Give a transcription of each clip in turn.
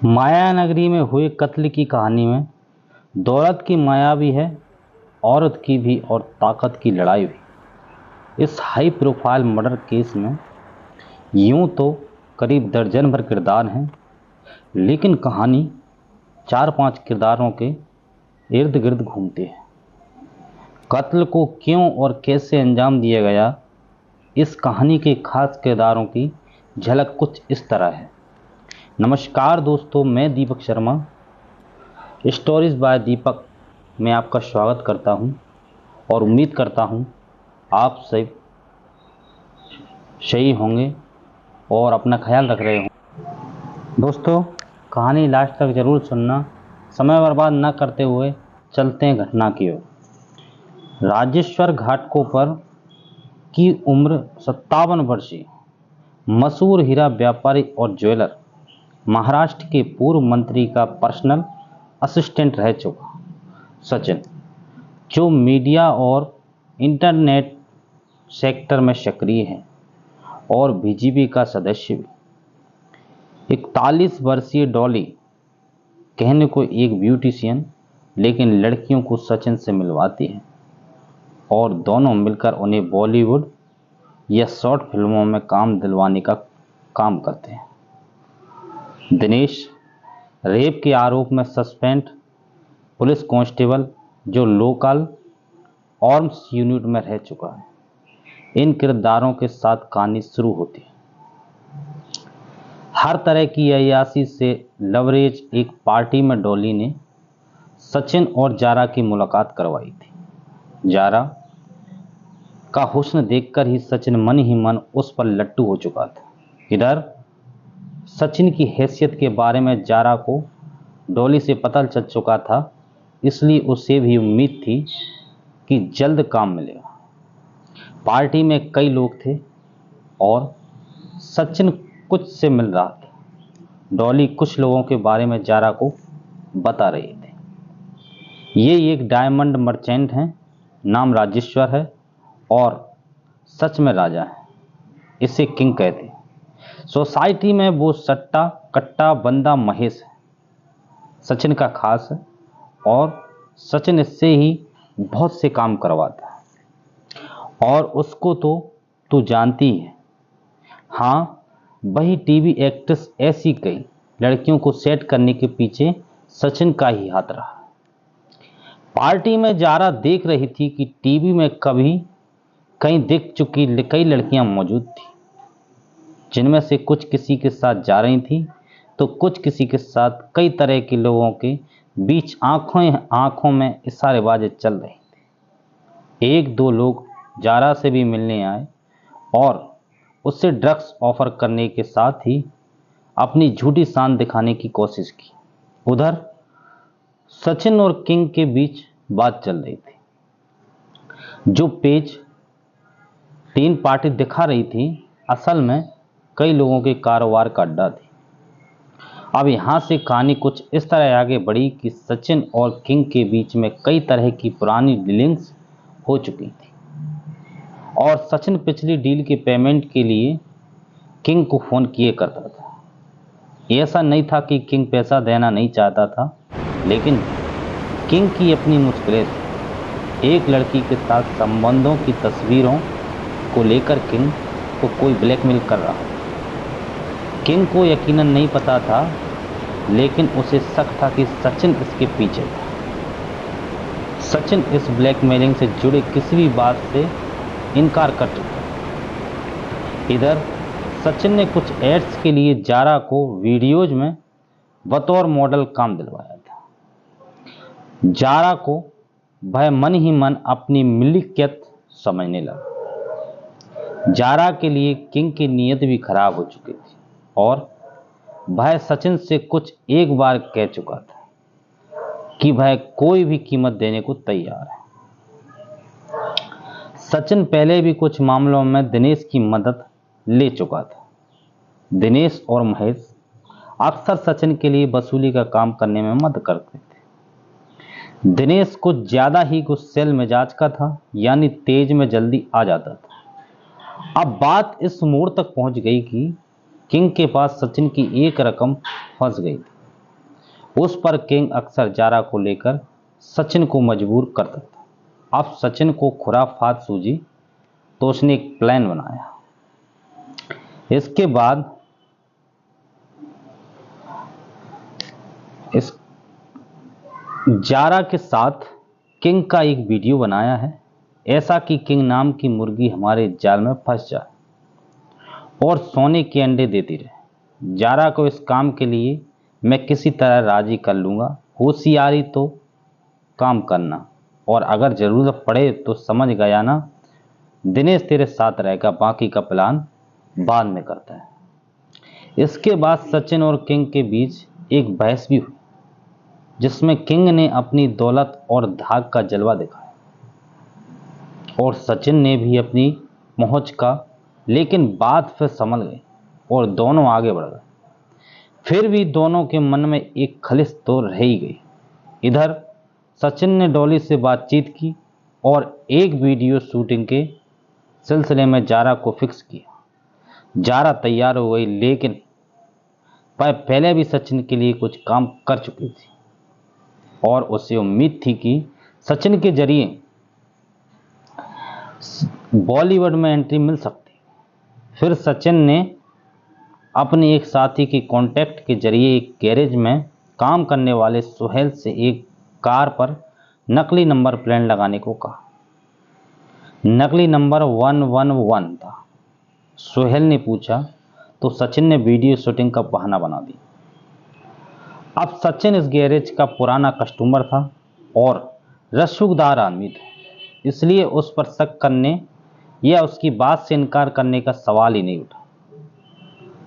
माया नगरी में हुए कत्ल की कहानी में दौलत की माया भी है, औरत की भी और ताकत की लड़ाई भी। इस हाई प्रोफाइल मर्डर केस में यूं तो करीब दर्जन भर किरदार हैं, लेकिन कहानी 4-5 किरदारों के इर्द गिर्द घूमती है। कत्ल को क्यों और कैसे अंजाम दिया गया, इस कहानी के खास किरदारों की झलक कुछ इस तरह है। नमस्कार दोस्तों, मैं दीपक शर्मा, स्टोरीज बाय दीपक में आपका स्वागत करता हूं और उम्मीद करता हूं आप सब सही होंगे और अपना ख्याल रख रहे हों। दोस्तों, कहानी लास्ट तक ज़रूर सुनना। समय बर्बाद न करते हुए चलते हैं घटना की ओर। राजेश्वर घाटकोपर की उम्र 57 वर्षीय मशहूर हीरा व्यापारी और ज्वेलर, महाराष्ट्र के पूर्व मंत्री का पर्सनल असिस्टेंट रह चुका सचिन, जो मीडिया और इंटरनेट सेक्टर में सक्रिय है और बीजेपी का सदस्य भी। 41 वर्षीय डॉली, कहने को एक ब्यूटिशियन, लेकिन लड़कियों को सचिन से मिलवाती है और दोनों मिलकर उन्हें बॉलीवुड या शॉर्ट फिल्मों में काम दिलवाने का काम करते हैं। दिनेश, रेप के आरोप में सस्पेंड पुलिस कांस्टेबल, जो लोकल आर्म्स यूनिट में रह चुका है। इन किरदारों के साथ कहानी शुरू होती है। हर तरह की अय्याशी से लवरेज एक पार्टी में डॉली ने सचिन और जारा की मुलाकात करवाई थी। जारा का हुस्न देखकर ही मन उस पर लट्टू हो चुका था। इधर सचिन की हैसियत के बारे में जारा को डॉली से पता चल चुका था, इसलिए उसे भी उम्मीद थी कि जल्द काम मिलेगा। पार्टी में कई लोग थे और सचिन कुछ से मिल रहा था। डॉली कुछ लोगों के बारे में जारा को बता रही थी। ये एक डायमंड मर्चेंट हैं, नाम राजेश्वर है और सच में राजा है। इसे किंग कहते हैं। सोसाइटी में वो सट्टा कट्टा बंदा महेश है, सचिन का खास है और सचिन इससे ही बहुत से काम करवाता है। और उसको तो तू जानती है, हाँ, वही टीवी एक्ट्रेस। ऐसी कई लड़कियों को सेट करने के पीछे सचिन का ही हाथ रहा। पार्टी में जारा देख रही थी कि टीवी में कभी कहीं दिख चुकी कई लड़कियां मौजूद थी, जिनमें से कुछ किसी के साथ जा रही थी तो कुछ किसी के साथ। कई तरह के लोगों के बीच आंखों में इशारेबाजी चल रही थी। एक दो लोग जारा से भी मिलने आए और उससे ड्रग्स ऑफर करने के साथ ही अपनी झूठी शान दिखाने की कोशिश की। उधर सचिन और किंग के बीच बात चल रही थी। जो पेज 3 पार्टी दिखा रही थी, असल में कई लोगों के कारोबार का अड्डा थी। अब यहाँ से कहानी कुछ इस तरह आगे बढ़ी कि सचिन और किंग के बीच में कई तरह की पुरानी डीलिंग्स हो चुकी थी और सचिन पिछली डील के पेमेंट के लिए किंग को फ़ोन किए करता था। ऐसा नहीं था कि किंग पैसा देना नहीं चाहता था, लेकिन किंग की अपनी मुश्किलें थी। एक लड़की के साथ संबंधों की तस्वीरों को लेकर किंग को कोई ब्लैकमेल कर रहा। किंग को यकीनन नहीं पता था, लेकिन उसे शक था कि सचिन इसके पीछे था। सचिन इस ब्लैकमेलिंग से जुड़े किसी भी बात से इनकार कर चुका। इधर सचिन ने कुछ एड्स के लिए जारा को वीडियोज में बतौर मॉडल काम दिलवाया था। जारा को वह मन ही मन अपनी मिल्कियत समझने लगा। जारा के लिए किंग की नीयत भी खराब हो चुकी थी और वह सचिन से कुछ एक बार कह चुका था कि वह कोई भी कीमत देने को तैयार है। सचिन पहले भी कुछ मामलों में दिनेश की मदद ले चुका था। दिनेश और महेश अक्सर सचिन के लिए वसूली का काम करने में मदद करते थे। दिनेश कुछ ज़्यादा ही गुस्सैल मिजाज का था, यानी तेज में जल्दी आ जाता था। अब बात इस मोड़ तक पहुंच गई कि किंग के पास सचिन की एक रकम फंस गई थी। उस पर किंग अक्सर जारा को लेकर सचिन को मजबूर करता था। अब सचिन को खुराफात सूझी तो उसने एक प्लान बनाया। इसके बाद इस जारा के साथ किंग का एक वीडियो बनाया है, ऐसा कि किंग नाम की मुर्गी हमारे जाल में फंस जाए और सोने के अंडे देती रहे। जारा को इस काम के लिए मैं किसी तरह राजी कर लूँगा, होशियारी तो काम करना, और अगर ज़रूरत पड़े तो समझ गया ना, दिनेश तेरे साथ रहेगा, बाकी का प्लान बाद में करता है। इसके बाद सचिन और किंग के बीच एक बहस भी हुई, जिसमें किंग ने अपनी दौलत और धाक का जलवा दिखाया और सचिन ने भी अपनी पहुंच का, लेकिन बात फिर संभल गई और दोनों आगे बढ़ गए। फिर भी दोनों के मन में एक खलिश तो रह ही गई। इधर सचिन ने डॉली से बातचीत की और एक वीडियो शूटिंग के सिलसिले में जारा को फिक्स किया। जारा तैयार हो गई, लेकिन वह पहले भी सचिन के लिए कुछ काम कर चुकी थी और उसे उम्मीद थी कि सचिन के जरिए बॉलीवुड में एंट्री मिल सकती। फिर सचिन ने अपने एक साथी के कांटेक्ट के जरिए एक गैरेज में काम करने वाले सुहेल से एक कार पर नकली नंबर प्लेट लगाने को कहा। नकली नंबर 111 था। सुहेल ने पूछा तो सचिन ने वीडियो शूटिंग का बहाना बना दिया। अब सचिन इस गैरेज का पुराना कस्टमर था और रसूखदार आदमी था, इसलिए उस पर शक करने या उसकी बात से इनकार करने का सवाल ही नहीं उठा।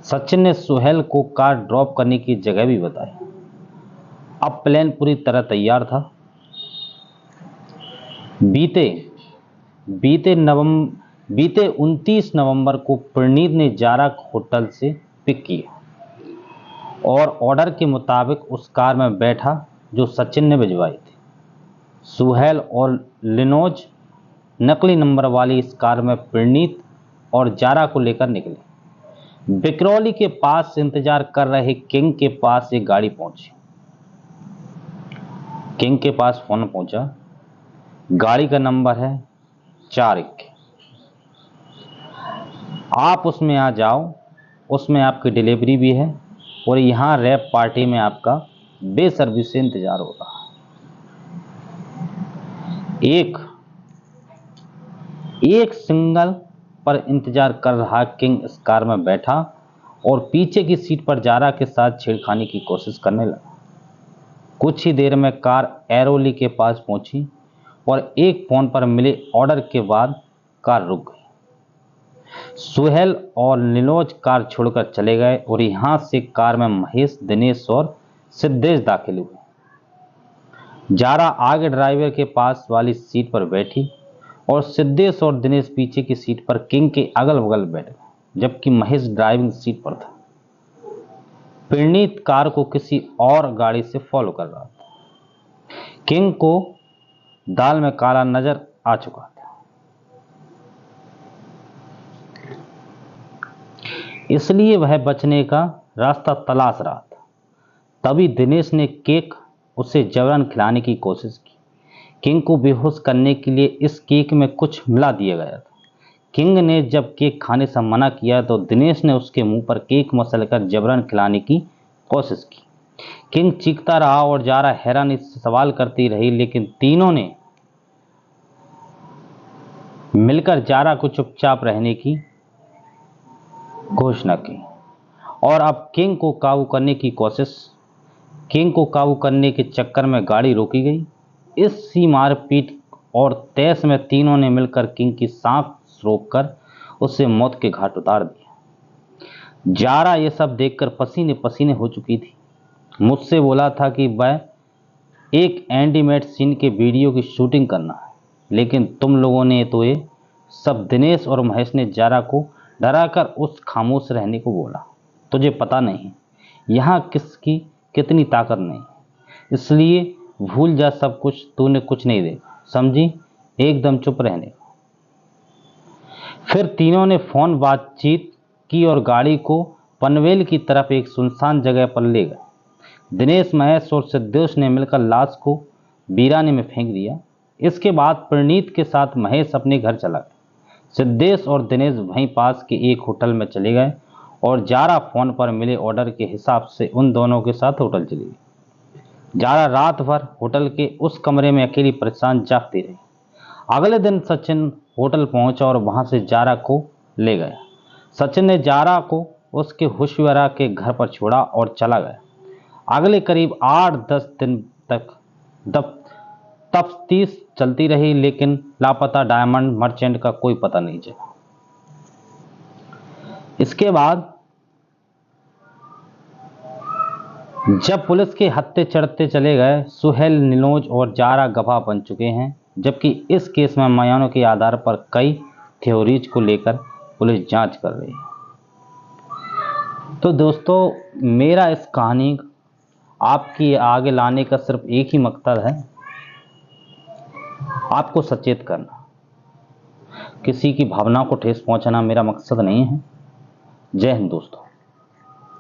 सचिन ने सुहेल को कार ड्रॉप करने की जगह भी बताई। अब प्लान पूरी तरह तैयार था। बीते 29 नवंबर को प्रणीत ने जारा होटल से पिक किया और ऑर्डर के मुताबिक उस कार में बैठा जो सचिन ने भिजवाई थी। सुहेल और लिनोज नकली नंबर वाली इस कार में प्रणीत और जारा को लेकर निकले। बिकरौली के पास इंतजार कर रहे किंग के पास एक गाड़ी पहुंची। किंग के पास फोन पहुंचा। गाड़ी का नंबर है 41। आप उसमें आ जाओ, उसमें आपकी डिलीवरी भी है और यहाँ रैप पार्टी में आपका बेसब्री से इंतजार हो रहा है। एक सिंगल पर इंतजार कर रहा किंग इस कार में बैठा और पीछे की सीट पर जारा के साथ छेड़खानी की कोशिश करने लगा। कुछ ही देर में कार एरोली के पास पहुंची और एक फोन पर मिले ऑर्डर के बाद कार रुक गई। सुहेल और नीलोज कार छोड़कर चले गए और यहां से कार में महेश, दिनेश और सिद्धेश दाखिल हुए। जारा आगे ड्राइवर के पास वाली सीट पर बैठी और सिद्धेश और दिनेश पीछे की सीट पर किंग के अगल बगल बैठ गए, जबकि महेश ड्राइविंग सीट पर था। प्रणीत कार को किसी और गाड़ी से फॉलो कर रहा था। किंग को दाल में काला नजर आ चुका था, इसलिए वह बचने का रास्ता तलाश रहा था। तभी दिनेश ने केक उसे जबरन खिलाने की कोशिश की। किंग को बेहोश करने के लिए इस केक में कुछ मिला दिया गया था। किंग ने जब केक खाने से मना किया तो दिनेश ने उसके मुंह पर केक मसलकर जबरन खिलाने की कोशिश की। किंग चीखता रहा और जारा हैरानी से सवाल करती रही, लेकिन तीनों ने मिलकर जारा को चुपचाप रहने की घोषणा की और अब किंग को काबू करने के चक्कर में गाड़ी रोकी गई। इसी मारपीट और तैश में तीनों ने मिलकर किंग की सांस रोककर उसे मौत के घाट उतार दिया। जारा ये सब देखकर पसीने पसीने हो चुकी थी। मुझसे बोला था कि वह एक एंडीमेट सीन के वीडियो की शूटिंग करना है, लेकिन तुम लोगों ने तो ये सब। दिनेश और महेश ने जारा को डराकर उस खामोश रहने को बोला। तुझे पता नहीं यहाँ किसकी कितनी ताकत नहीं, इसलिए भूल जा सब कुछ, तूने कुछ नहीं देखा, समझी? एकदम चुप रहने को। फिर तीनों ने फोन बातचीत की और गाड़ी को पनवेल की तरफ एक सुनसान जगह पर ले गए। दिनेश, महेश और सिद्धेश ने मिलकर लाश को वीराने में फेंक दिया। इसके बाद प्रणीत के साथ महेश अपने घर चला गया। सिद्धेश और दिनेश वहीं पास के एक होटल में चले गए और जारा फोन पर मिले ऑर्डर के हिसाब से उन दोनों के साथ होटल चली गई। जारा रात भर होटल के उस कमरे में अकेली परेशान जागती रही। अगले दिन सचिन होटल पहुंचा और वहां से जारा को ले गया। सचिन ने जारा को उसके हुशियारा के घर पर छोड़ा और चला गया। अगले करीब 8-10 दिन तक तफ्तीश चलती रही, लेकिन लापता डायमंड मर्चेंट का कोई पता नहीं चला। इसके बाद जब पुलिस के हत्थे चढ़ते चले गए, सुहेल, नीलोज और जारा गवाह बन चुके हैं, जबकि इस केस में बयानों के आधार पर कई थ्योरीज को लेकर पुलिस जांच कर रही है। तो दोस्तों, मेरा इस कहानी आपकी आगे लाने का सिर्फ एक ही मकसद है, आपको सचेत करना। किसी की भावना को ठेस पहुंचाना मेरा मकसद नहीं है। जय हिंद दोस्तों।